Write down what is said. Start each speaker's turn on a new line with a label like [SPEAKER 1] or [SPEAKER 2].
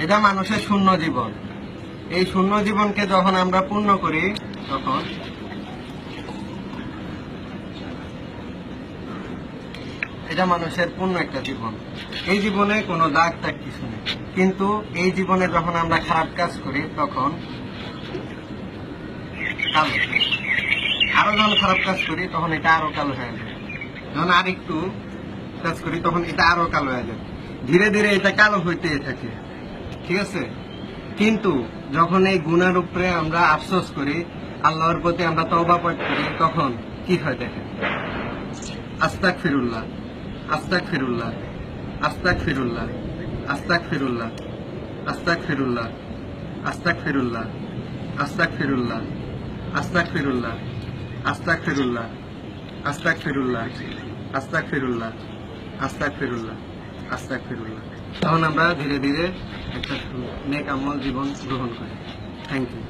[SPEAKER 1] এটা মানুষের শূন্য জীবন। এই শূন্য জীবনকে যখন আমরা পূর্ণ করি তখন এটা মানুষের পূর্ণ একটা জীবন। এই জীবনে কোনো দাগ টাগ কিছু নেই, কিন্তু এই জীবনে যখন আমরা খারাপ কাজ করি তখন কালো, আরো যখন খারাপ কাজ করি তখন এটা আরো কালো হয়ে যায়, যখন আর একটু কাজ করি তখন এটা আরো কালো হয়ে যায়, ধীরে ধীরে এটা কালো হইতে থাকে, ঠিক আছে। কিন্তু যখন এই গুনার উপরে আমরা আফসোস করি, আল্লাহর প্রতি আমরা তওবা পাঠ করি, তখন কি হয় দেখেন, আস্তাগফিরুল্লাহ, আস্তাগফিরুল্লাহ, আস্তাগফিরুল্লাহ, আস্তাগফিরুল্লাহ, আস্তাগফিরুল্লাহ, আস্তাগফিরুল্লাহ, আস্তাগফিরুল্লাহ, আস্তাগফিরুল্লাহ, আস্তাগফিরুল্লাহ, আস্তাগফিরুল্লাহ, আস্তাগফিরুল্লাহ, আস্তাগফিরুল্লাহ, আস্তাগফিরুল্লাহ। তখন আমরা ধীরে ধীরে একটা নেক আমল জীবন গ্রহণ করি। Thank you.